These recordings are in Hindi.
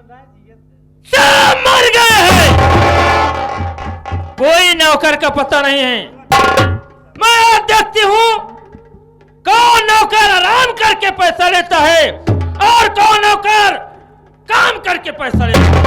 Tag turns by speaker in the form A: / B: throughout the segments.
A: सब मर गए हैं, कोई नौकर का पता नहीं है। मैं देखती हूँ कौन नौकर आराम करके पैसा लेता है और कौन नौकर काम करके पैसा लेता है।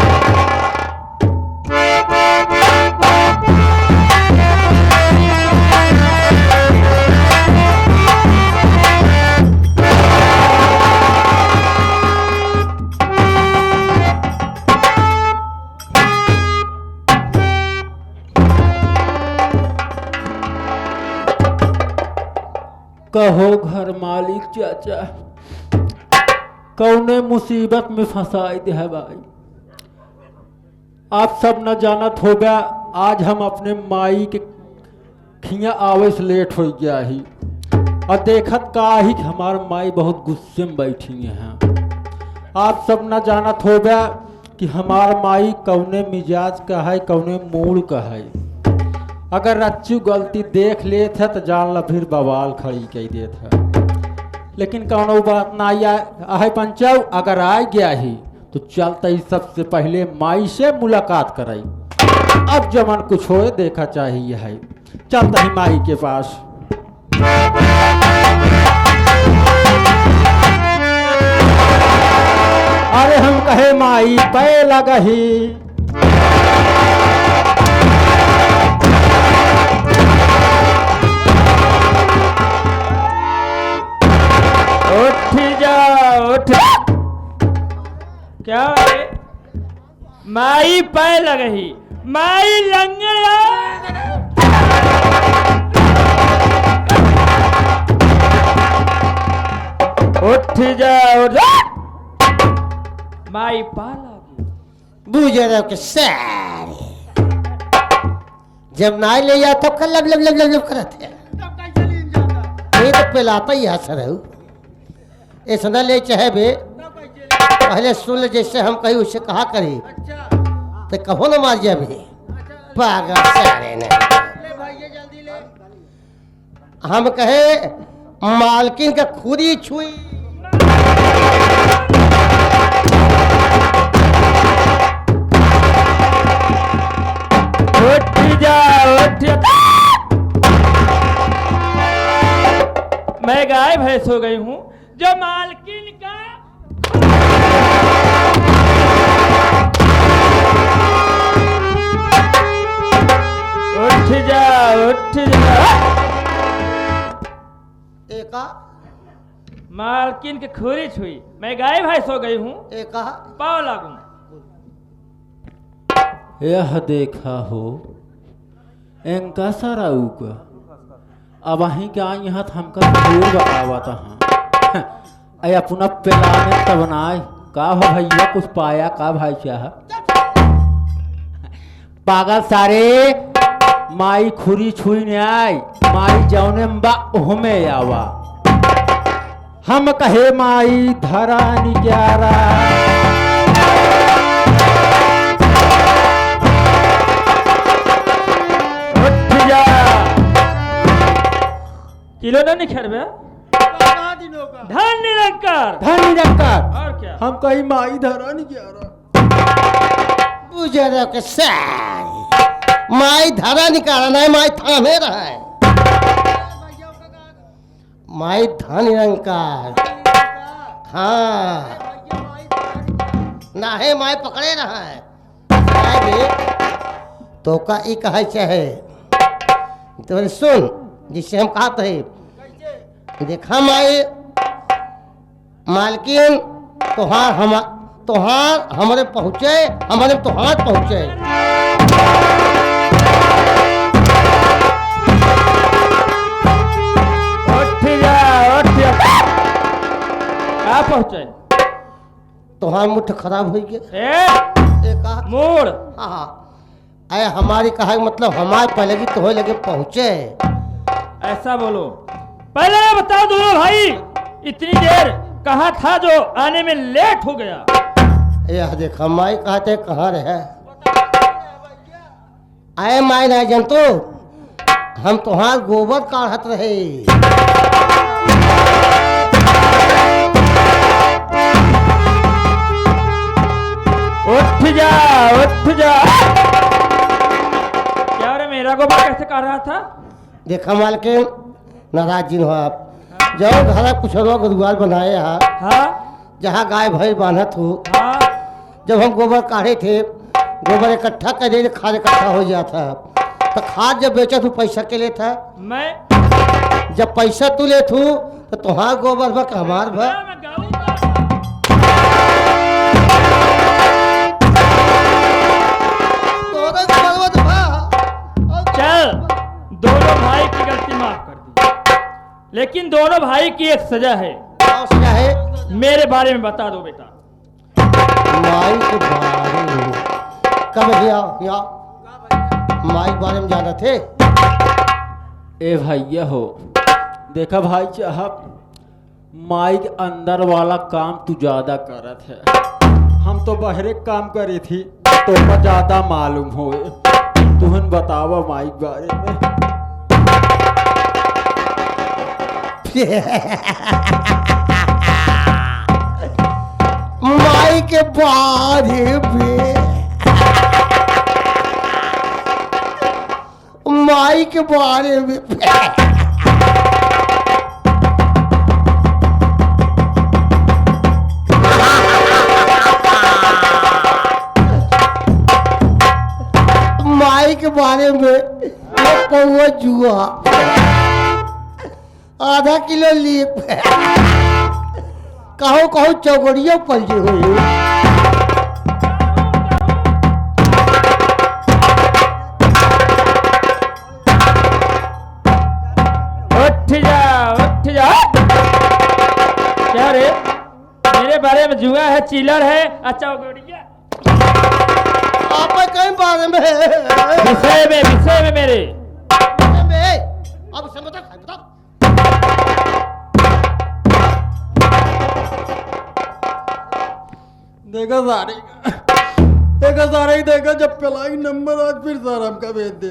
B: कहो घर मालिक चाचा, कौने मुसीबत में फंसाई दे है भाई। आप सब न जानत हो गया, आज हम अपने माई के खिया आवे से लेट हो गया ही और देखत का ही हमार माई बहुत गुस्से में बैठी हैं। आप सब न जानत हो गया कि हमार माई कौने मिजाज का है, कौने मूड का है। अगर रच्चू गलती देख लेत है तो जान ला फिर बवाल खड़ी कह देत है। लेकिन कौनो बात ना आए पंचाऊ, अगर आ गया ही तो चलता ही सबसे पहले माई से मुलाकात कराई। अब जमन कुछ हो देखा चाहिए है, चलता ही माई के पास। अरे हम कहे माई पे लगही,
A: उठ जा उठ। क्या है? माई पै लगही, माई लंगड़ा। उठ जा उठ। माई पा लगी
C: बुझे के सारे जब नाई ले जा तो कल लब लब लब लब लब करत है। ये तो पिलाता ही असर है। ऐसा न ले चाहे बे, पहले सुन ले, जैसे हम कही उससे कहा करी तो कहो ना मार जा भी पागल सारे ने। हम कहे मालकिन का खुदी छुई।
A: उठ जा उठ। मैं गाय भैंस हो गई हूँ जो मालकिन का। उठ जा उठ जा।
C: एका
A: मालकिन के खुरी छुई, मैं गाय भैंस हो गई हूँ,
C: एका
A: पाव लागू।
B: यह देखा हो इनका सारा उका अब वहीं क्या यहाँ हमका जरूर बतावा था। अय अपना पिलाने तब नाय का हो भैया, कुछ पाया का भाई चाह पागल सारे। माई खुरी छुई ने आई, माई जौने बा ओहमे आवा। हम कहे माई धरा निग्यारा,
A: किलो नहीं खेरबे। धन निरंकार,
B: धन निरंकार।
A: और क्या?
B: हम कहीं माई धरा नहीं क्या रहा।
C: बुझे के सारे माई धारा निकाला नहीं, माई थामे रहा है। माई धन निरंकार, हाँ ना है माई पकड़े रहा है। तो का ई कहे चाहे तो सुन, जिससे हम कहते हैं देखा माई मालकिन तोहार हमारे पहुँचे, हमारे तोहार पहुँचे।
A: उठ जा उठ जा। कहाँ पहुँचे?
C: तोहार मुठ खराब हो गया।
A: ए मोड़।
C: हाँ अरे हमारी कहा मतलब हमारे पहले की तो लगे पहुँचे।
A: ऐसा बोलो, पहले बताओ दोनों भाई, इतनी देर कहाँ था जो आने में लेट हो गया?
C: यह देखा माई कहते कहाँ रहे। आए माई नहीं जनतो, हम तुम्हार गोबर काढ़त रहे।
A: जा उठ जा। क्या रे मेरा गोबर कैसे कर रहा था?
C: देखा मालकिन नाराज जी हो आप। जाओ घर कुछ लोग दुआर बनाए यहाँ,
A: हाँ
C: जहाँ गाय भैंस बांधत हो।
A: हाँ
C: जब हम गोबर काढ़े थे, गोबर इकट्ठा कर दे, खाद इकट्ठा हो जाता। तो खाद जब बेचा तू पैसा के लिए था,
A: मैं
C: जब पैसा तू ले तू तो तुहार गोबर भा हमार भा।
A: मैं गाऊंगा। चल दोनों भाई की गलती माफ कर दी, लेकिन दोनों भाई की एक सजा है।
C: क्या है?
A: मेरे बारे में बता दो बेटा।
C: माई के बारे में कब या माई के बारे में जाना थे?
B: ए भैया हो, देखा भाई साहब, माई के अंदर वाला काम तू ज्यादा करत है। हम तो बहरे काम करी थी तो पर ज्यादा मालूम हो। तुहन बतावा माई के बारे में।
C: माई के बारे में, माई के बारे में माई के बारे में पौवा जुआ आधा किलो ली कहो कहो चौगड़िया पलटी हुई।
A: उठ जा। क्या रे मेरे बारे में जुआ है, चिलर है, अच्छा गोड़िया।
C: आप कहीं बारे में
A: विषय में मेरे
C: अब समझो
B: देखा सारे देखा जब पलाई नंबर आज फिर सर हमका भेज दे।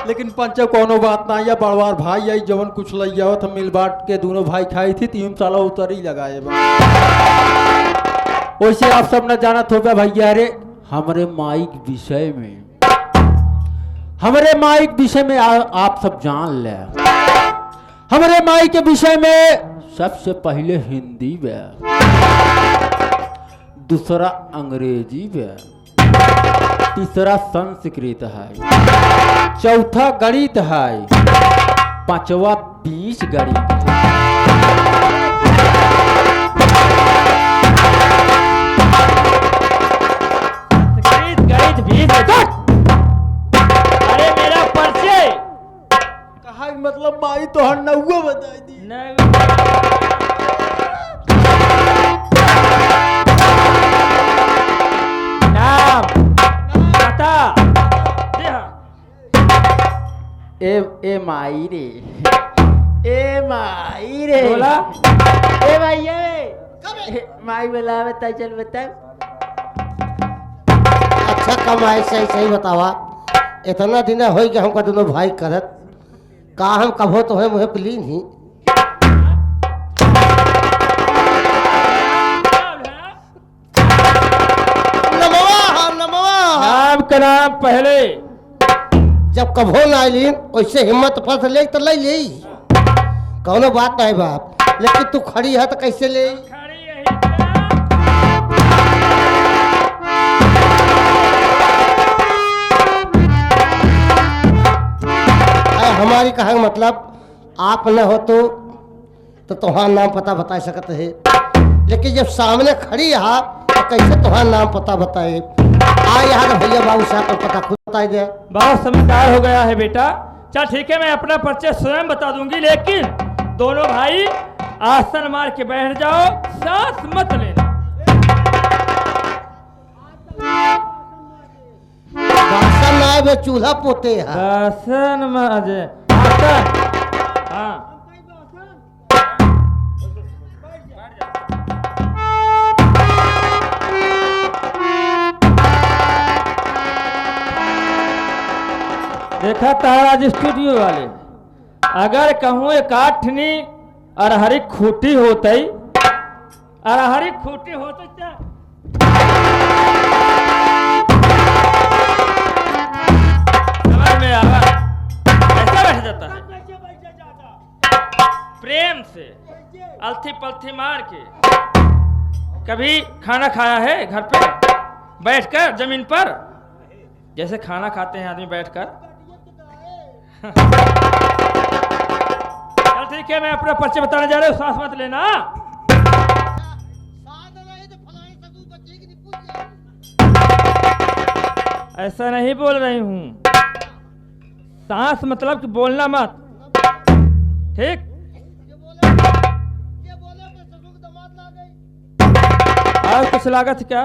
B: लेकिन पंच कोनो बात ना, या बड़वार भाई आई जवन कुछ लई आवत हम मिल बांट के दोनों भाई खाई थी, 3 साल उतर ही लगाए। वैसे आप सब न जानत होगा भैया रे, हमारे माइक विषय में, हमारे माइक विषय में आप सब जान ले। हमारे माइक के विषय में सबसे पहले हिंदी में, दूसरा अंग्रेजी में, तीसरा संस्कृत है, चौथा गणित है, पांचवा 20 गणित है।
A: अरे मेरा परिचय
B: कहा मतलब माई तो हर नौवा बताई दी।
A: नाम पता
B: ए माई रे, ए माई रे,
A: बोला
B: ए भाई माई बोला बता, चल बता।
C: अच्छा कमाए सही सही बतावा। इतना दिन हो कि हमका दोनों भाई करत का हम कभो तो है मुहे प्लीन ही।
A: नाम का नाम पहले
C: जब कभो ना लीन वैसे हिम्मत फंस ले तो ले ली, कौनो बात नहीं बाप। लेकिन तू खड़ी है तो कैसे ले? हमारी कहा मतलब आप न हो तो तुम्हारा नाम पता बता सकते है, लेकिन जब सामने खड़ी है तो कैसे तुम्हारा नाम पता बताए? आ यहाँ तो भैया बाबू साहब को पता खुद बता दे।
A: बहुत समझदार हो गया है बेटा। चल ठीक है, मैं अपना परिचय स्वयं बता दूंगी, लेकिन दोनों भाई आसन मार के बैठ जाओ, सांस मत लेना।
C: बासन ना वे चूल्हा पोते है।
A: आसन माजे आसन। हाँ देखा ताराज स्टूडियो वाले, अगर कहूँ एक आठनी अरहरी खूटी होते, अरहरी खूटी होते क्या समझ में आवा? ऐसा बैठ जाता है प्रेम से, अलथी पलथी मार के। कभी खाना खाया है घर पे बैठकर जमीन पर, जैसे खाना खाते हैं आदमी बैठकर? चल ठीक है, मैं अपना परिचय बताने जा रहा हूँ, सांस मत लेना। ऐसा नहीं बोल रही हूँ, सांस मतलब कि बोलना मत, ठीक? और कुछ लागत क्या?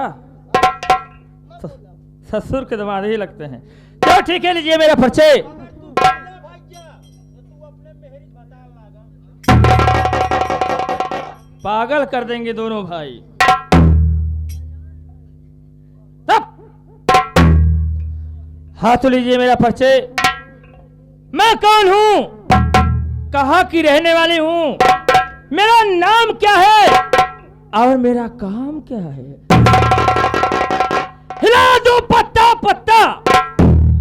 A: ससुर के दामाद ही लगते हैं। चलो ठीक है, लीजिए मेरा परिचय। पागल कर देंगे दोनों भाई। तब हाँ तो लीजिए मेरा परिचय। मैं कौन हूँ, कहाँ की रहने वाली हूँ, मेरा नाम क्या है और मेरा काम क्या है? हिला दो पत्ता पत्ता,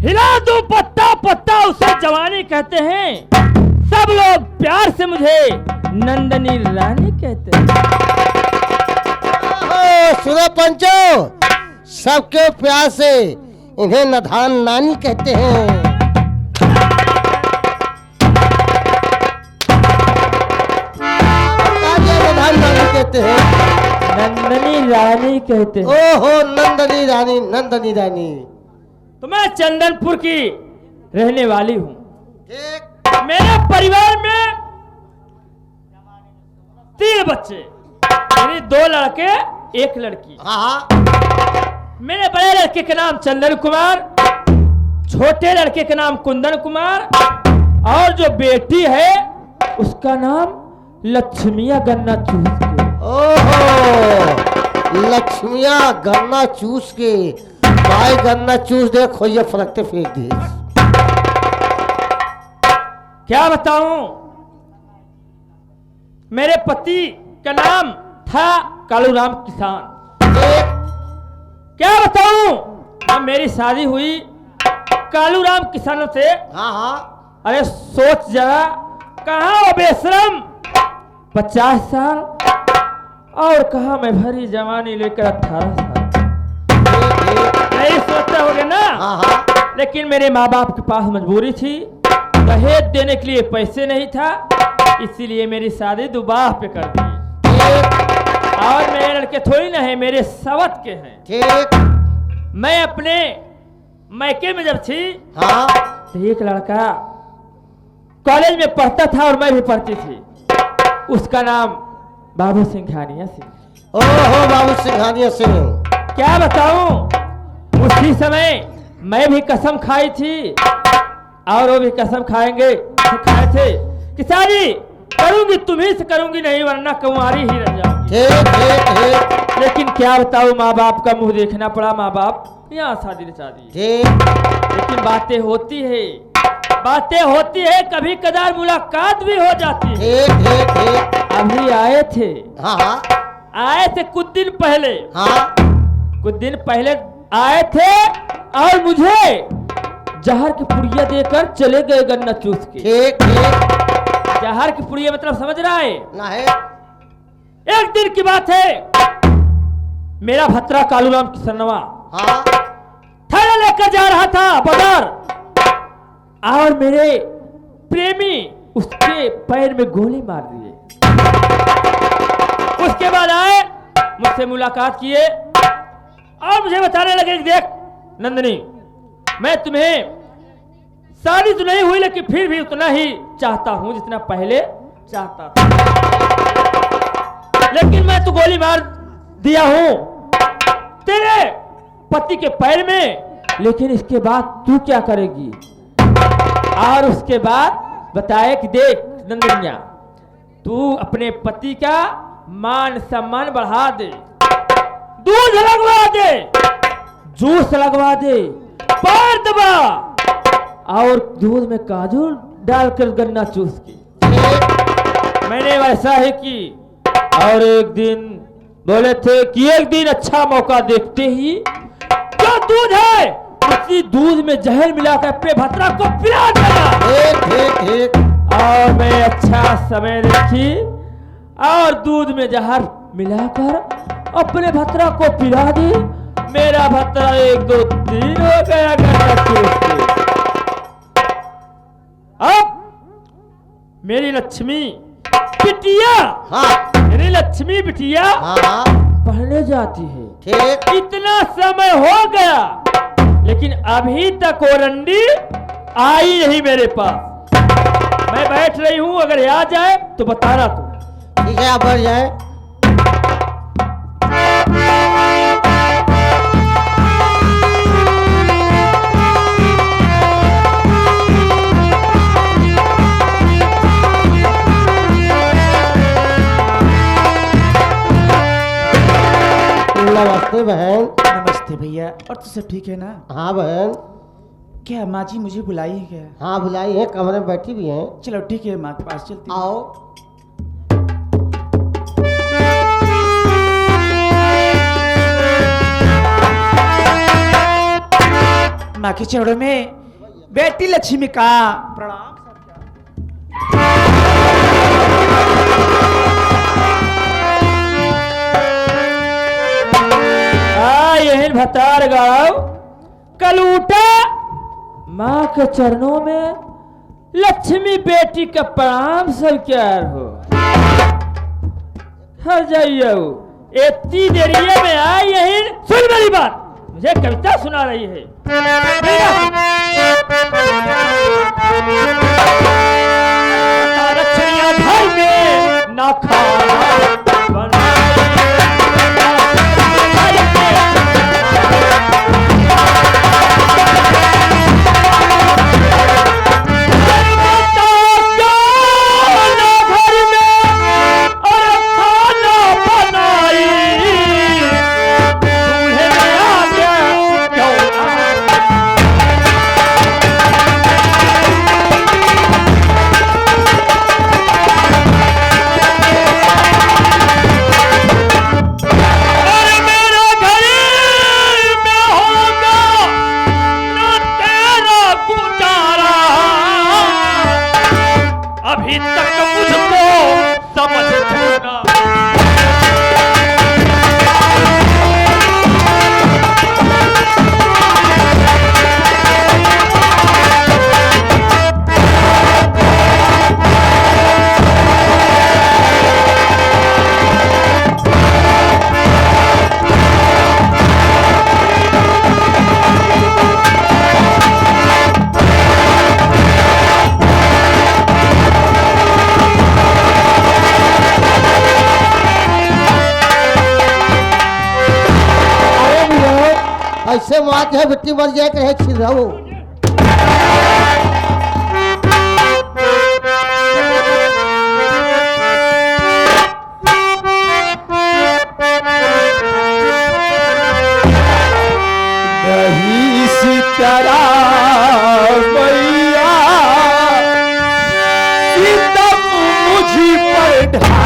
A: हिला दो पत्ता पत्ता, उसे जवानी कहते हैं। सब लोग प्यार से मुझे नंदनी रानी कहते हैं।
C: सुनो पंचो, सबके प्यार से इन्हें नधान नानी कहते हैं। नधान नानी कहते हैं,
A: नंदनी रानी कहते हैं।
C: ओहो नंदनी रानी, नंदनी रानी।
A: तो मैं चंदनपुर की रहने वाली हूँ।
C: ठीक।
A: मेरे परिवार में 3 बच्चे, यानी 2 लड़के 1 लड़की।
C: हाँ।
A: मेरे बड़े लड़के का नाम चंदन कुमार, छोटे लड़के का नाम कुंदन कुमार, और जो बेटी है उसका नाम लक्ष्मिया गन्ना चूस के।
C: ओहो लक्ष्मिया गन्ना चूस के, भाई गन्ना चूस दे, खोइया फलकते फेंक दे।
A: क्या बताऊं, मेरे पति का नाम था कालूराम किसान। क्या बताऊं, अब मेरी शादी हुई कालूराम किसानों से।
C: हाँ हाँ।
A: अरे सोच जरा, कहाँ वो बेशरम 50 साल और कहाँ मैं भरी जवानी लेकर 18 साल। नहीं सोचते होगे ना।
C: हाँ हाँ।
A: लेकिन मेरे माँ बाप के पास मजबूरी थी, दहेज देने के लिए पैसे नहीं था, इसीलिए मेरी शादी दुबाह पे कर दी। और मेरे लड़के थोड़ी ना है, मेरे सवत के हैं।
C: ठीक।
A: मैं अपने मैके में जब थी,
C: हाँ।
A: तो एक लड़का कॉलेज में पढ़ता था और मैं भी पढ़ती थी, उसका नाम बाबू सिंघानिया सिंह।
C: ओहो बाबू सिंघानिया सिंह।
A: क्या बताऊं, उसी समय मैं भी कसम खाई थी और वो भी कसम खाए थे कि शादी करूंगी तुम्ही से करूंगी, नहीं वरना कुंवारी ही रह जाऊंगी।
C: ठीक ठीक ठीक।
A: लेकिन क्या बताऊं, माँ बाप का मुंह देखना पड़ा, माँ बाप यहाँ शादी रचा दी।
C: ठीक।
A: लेकिन बातें होती है, कभी कदार मुलाकात भी हो जाती है।
C: ठीक ठीक ठीक।
A: अभी आए थे।
C: हाँ हाँ।
A: आए थे कुछ दिन पहले।
C: हाँ।
A: कुछ दिन पहले आए थे और मुझे जहर की पुड़िया देकर चले गए गन्ना चूस के।
C: ठीक ठीक।
A: जहर की पुड़िया मतलब समझ रहा है?
C: नहीं।
A: एक दिन की बात है, मेरा भत्रा कालूराम किसनवा
C: हाँ।
A: थैला लेकर जा रहा था बाजार, और मेरे प्रेमी उसके पैर में गोली मार दिए। उसके बाद आए, मुझसे मुलाकात किए और मुझे बताने लगे कि देख नंदनी, मैं तुम्हें शादी तो नहीं हुई लेकिन फिर भी उतना ही चाहता हूं जितना पहले चाहता था। लेकिन मैं तो गोली मार दिया हूं तेरे पति के पैर में, लेकिन इसके बाद तू क्या करेगी? और उसके बाद बताए कि देख नंदनिया, तू अपने पति का मान सम्मान बढ़ा दे, दूध लगवा दे, जूस लगवा दे, पैर दबा और दूध में काजू डालकर गन्ना चूस के। मैंने वैसा ही की और एक दिन बोले थे कि एक दिन अच्छा मौका देखते ही जो दूध है उसी दूध में जहर मिलाकर पे भत्रा को पिला देना।
C: ठीक ठीक ठीक।
A: और मैं अच्छा समय देखी और दूध में जहर मिलाकर अपने भत्रा को पिला दी। मेरा भत्रा 1 2 3 हो गया अब मेरी लक्ष्मी बिटिया,
C: हाँ
A: मेरी लक्ष्मी बिटिया
C: हाँ
A: पढ़ने जाती है।
C: ठीक।
A: इतना समय हो गया लेकिन अभी तक वो रंडी आई नहीं मेरे पास। मैं बैठ रही हूं, अगर आ जाए तो बताना तू।
C: ठीक है, आप बढ़ जाए। नमस्ते बहन।
D: नमस्ते भैया। और तो सब ठीक है ना?
C: हाँ बहन।
D: क्या माँ जी मुझे बुलाई है क्या?
C: हाँ बुलाई है, कमरे में बैठी भी हैं।
D: चलो ठीक है, माँ के पास चलती हूँ।
C: आओ।
D: माँ के चरणों में बेटी लक्ष्मी का प्रणाम।
A: यही भतार गाँव कलूटा माँ के चरणों में लक्ष्मी बेटी का प्रणाम सब क्या हो। हर जाइए इतनी देरिये में आई यही। सुन मेरी बात, मुझे कविता सुना रही है। लक्ष्मियाँ घर में ना खाना
C: ऐसे माँ के बेटी मर जाए कहे छिड़ाओ।
A: नहीं सीतारा मैया सीता मुझी पर ढा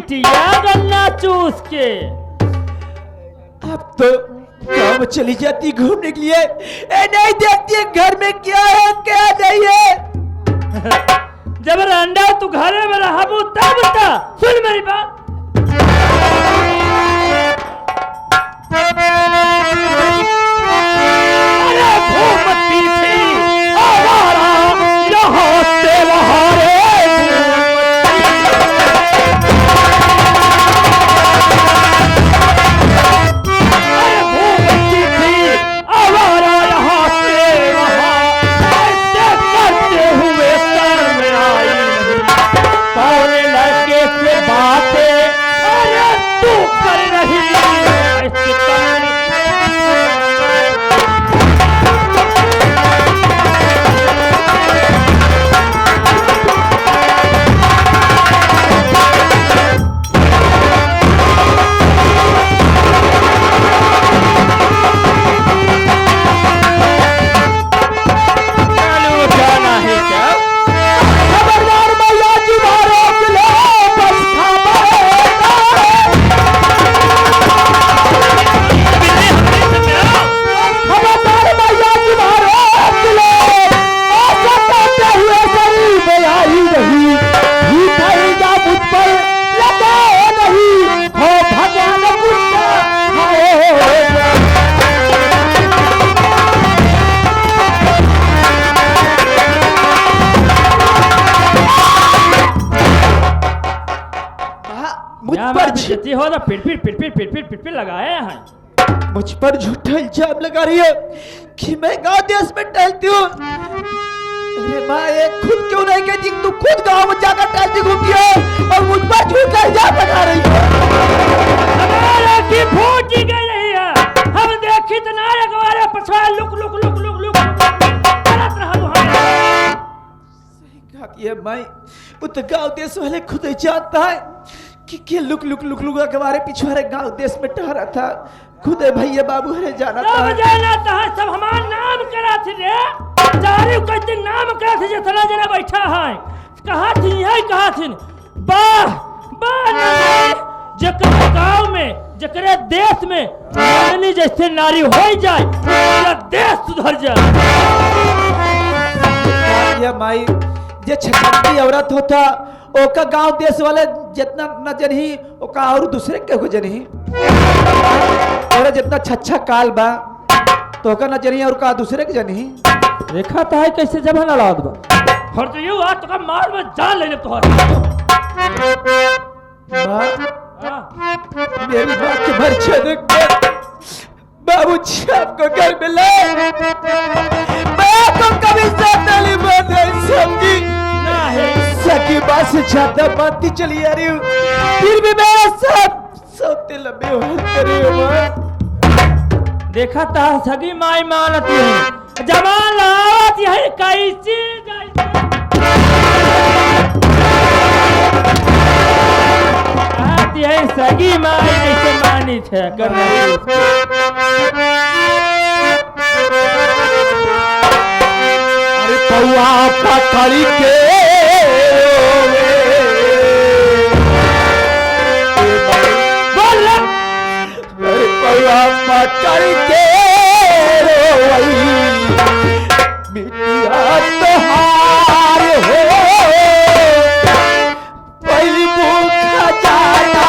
A: बिटिया गन्ना चूस के।
D: अब तो गाँव में चली जाती घूमने के लिए, ए नहीं देखती है घर में क्या है क्या नहीं है।
A: जब रंडा तू घरे में रहबू तब बता। सुन मेरी बात, अरे घूमती थी आवारा यहाँ से वहाँ रे। अरे घूमती थी आवारा यहाँ से वहाँ, ऐसे करते हुए सर में आई पौने लड़के से बातें अरे तू कर रही ऐसे कर। चालू जाना है क्या? खबरदार भैया जी मारो किलो बस खबरदार भैया जी मारो किलो ऐसा करते हुए गरीब आई नहीं भीतरी जा मुझ पर लगे नहीं हो भगवान गुस्सा खाओ।
D: मुझ पर
A: हो ना पिट लगाए हैं।
D: मुझ पर झूठा इल्जाम लगा रही है कि मैं गांव देश में टहलती हूँ। अरे माँ ये खुद क्यों नहीं कहती, तू खुद गांव में जाकर टहलती घूमती है और मुझ पर झूठा इल्जाम लगा रही है।
A: हमारे की फूट ही गई नहीं है, हम देखी तो ना अखबार पछवा लुक लुक लुक लुक लुक करत रहलु हम।
D: सही कहा कि ये माँ वो तो गांव देश वाले खुद ही जानता है कि लुक लुक लुक लुक अखबार पिछवाड़े गांव देश में टहरा था। खुद भैया बाबू हरे जाना था।
A: सब जाना था, सब हमार नाम करा थी रे। चारी कहते नाम करा थी जितना जना बैठा है। कहा थी यही कहा थी वाह वाह नारी, जकरे गांव में जकरे देश में नारी जैसे नारी हो जाए पूरा देश सुधर जाए।
D: ये माई जे छछंती औरत होता ओका गांव देश वाले जितना न जनही ओका और दूसरे के हो जनही। और जितना छच्छा काल बा तो ओका न जनही और का दूसरे के जनही।
B: देखा था है कैसे जब है लौट बा
A: और तो यूं आज तो मार में जान लेने तो
D: माँ मेरी बात के भर छेद बाबू जी आपको घर में ले मैं तो कभी साथ नहीं बंधे समझी
A: ना है।
D: सकी बात से ज्यादा बात चली आ रही हूँ, फिर भी मेरा साथ सोते लंबे हो करी हो।
A: देखा था सगी माई मानती है जवान आवत यही कैसी यही सगी माई कैसे मानी थे
D: अरे पौआ पकड़ी के पकड़ के बिटिया तोहार हो पहली भूखा जाना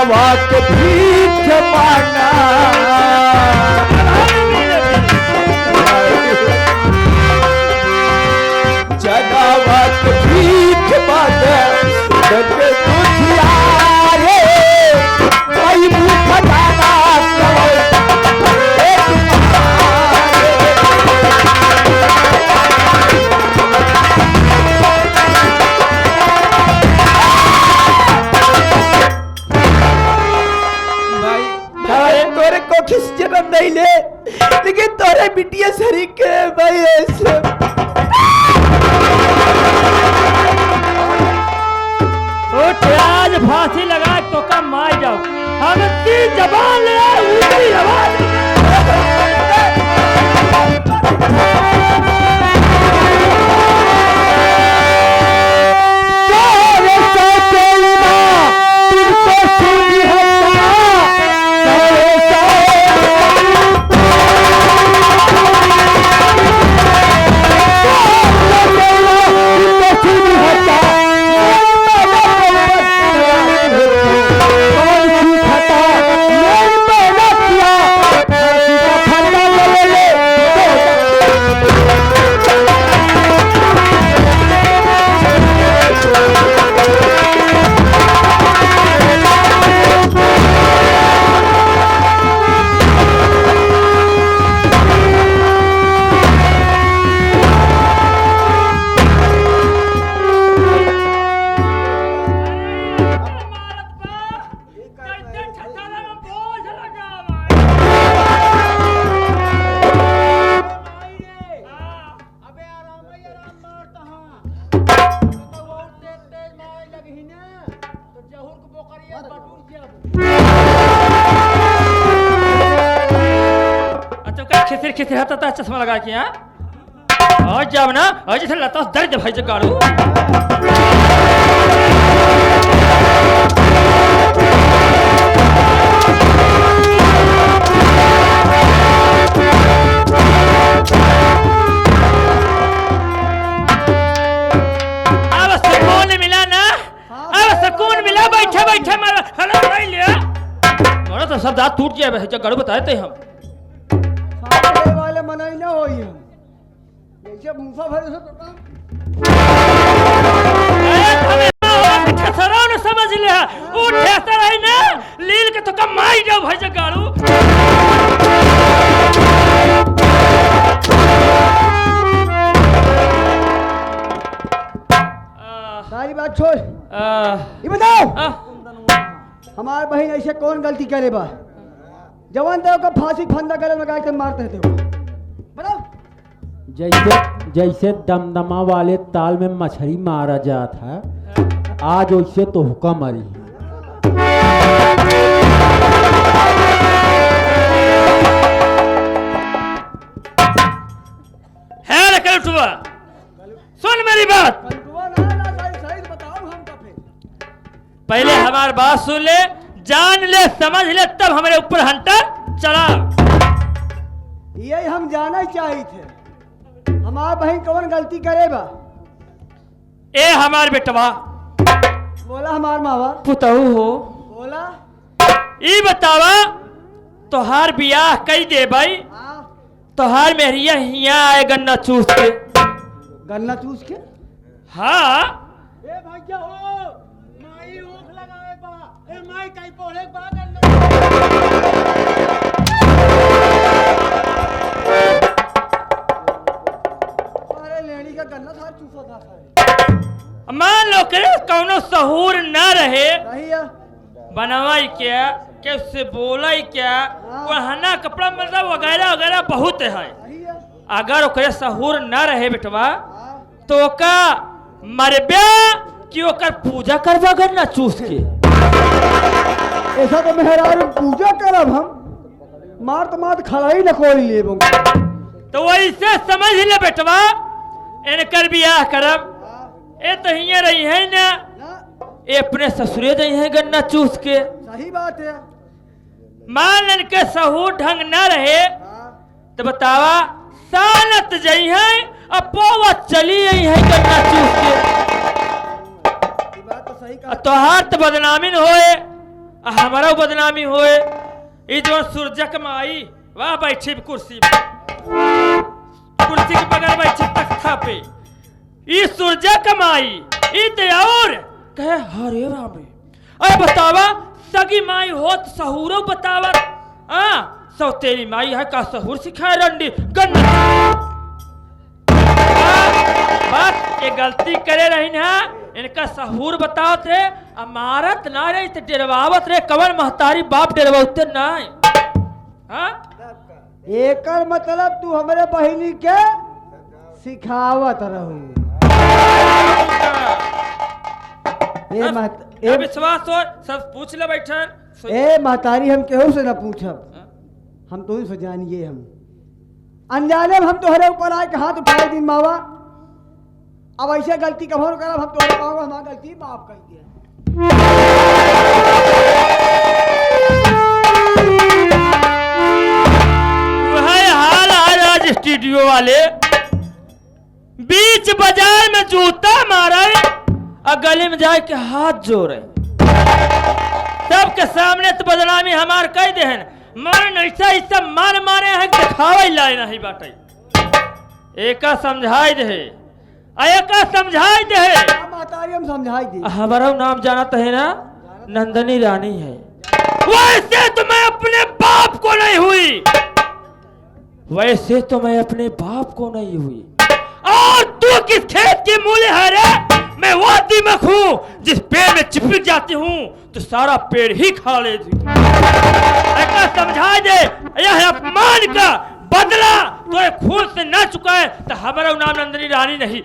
D: जनवा के भीख मांगा जनवा के भीख मांगा जगे दुखियारे कई मुख दाना तोरे कोखिस जन्म नहीं ले लेकिन तोरे बिटिया शरीक के भाई ऐसे
A: उठ आज फांसी लगा तो कम मार जाओ हम इतनी जबान ले ऊंची आवाज खिसिर हता था चश्मा लगा के यहाँ और जब ना और जैसे लता दर्द भाई जगाड़ू अब सुकून मिला ना अब सुकून मिला बैठे बैठे मारा हला नहीं लिया मारा तो सब दांत टूट गया भाई जगाड़ू बताए थे हम
E: वाले मनाई ना होई हम जैसे मुंफा भरे से तो
A: ठसराव न समझ ले वो ठसर है ना लील के तो कम माई जाओ भाई जगाड़ू
E: सारी बात छोड़ ये बताओ हमार बहन ऐसे कौन गलती करे बा जवान देव का फांसी फंदा गले में लगा के मारते थे बताओ
B: जैसे दमदमा वाले ताल में मछली मारा जाता है आज वैसे तो हुक्का मरी
A: है रखल सुबह सुन मेरी बात पहले हमारी बात सुन ले जान ले समझ ले तब हमारे ऊपर हंटर चला
E: यही हम जाना चाहिए थे हमार बहन कौन गलती करे बा
A: ए हमार बेटवा
E: बोला हमार मावा
A: पुतहू हो
E: बोला
A: ई बतावा तोहार बियाह कई दे भाई तोहार मेहरिया हिया आए गन्ना चूस के
E: गन्ना चूस के
A: हाँ
E: ए भैया हो माई ऊख लगाए बा ए माई कई पोड़े बा गन्ना अरे लेनी का गन्ना था चूसा था
A: मान लो कि कौनो सहूर न रहे
E: सही है
A: बनवाई क्या कैसे बोला क्या वहना कपड़ा मतलब वगैरह वगैरह बहुत है
E: सही है
A: अगर ओकरे सहूर न रहे बेटवा तो का मरबे कि ओकर पूजा करवा गन्ना चूस के
E: ऐसा तो मेहरारू पूजा करब हम मार खड़ा ही न कोई ले
A: तो वैसे समझ ले बेटवा इनकर बियाह करब ए तो हिया रही है ना ए अपने ससुरे दई है गन्ना चूस के
E: सही बात है
A: मान के सहूर ढंग न रहे तो बतावा सालत जई है अपोवा चली आई है गन्ना चूस के
E: बात तो सही कहा
A: तोहार तो बदनामी न होए हमारा बदनामी होए। ये जो सूरजक माई वह बैठी कुर्सी पे, कुर्सी के बगल बैठी तख्ता पे, ये सूरजक माई ये ते और कहे हरे राम अरे बतावा सगी माई हो तो सहूरो बतावा। सौ तेरी माई है का सहूर सिखाए रंडी गन्ना। बस ये गलती करे रही ना, इनका सहूर बताओ थे अमारत ना रही थे डेरवावत रे कवन महतारी बाप डेरवाते ना। हाँ
E: एकर मतलब तू हमारे बहिनी के सिखावत रहू।
A: विश्वास हो सब पूछ ले बैठन।
E: ए महतारी हम केहू से न पूछब, हम तो से जानिए। हम अनजाने हम तोहरे ऊपर आए के हाथ उठाए दिन मावा। अब ऐसे गलती कभो न करब, हम तोहरे कहोगे हमारा गलती माफ कर दिया।
A: वही हाल आज स्टूडियो वाले बीच बाजार में जूता मारे और गले में जाए के हाथ जोड़े। सबके सामने तो बदनामी हमार कह दे हैं, मन ऐसा ऐसा मान मारे हैं कि दिखावे लाए नहीं बाटे। एका समझाई दे, एका समझाई दे।
E: महतारी हम समझाई दी।
A: हमारा नाम जानत है ना, नंदनी रानी है। वैसे तो मैं अपने बाप को नहीं हुई, वैसे तो मैं अपने बाप को नहीं हुई। और तू किस खेत की मूली है रे? मैं वो दीमक हूँ जिस पेड़ में चिपक जाती हूँ तो सारा पेड़ ही खा लेती। ऐसा समझा दे, यह अपमान का बदला तो खून से न चुकाए तो हमारा नाम नंदनी रानी नहीं।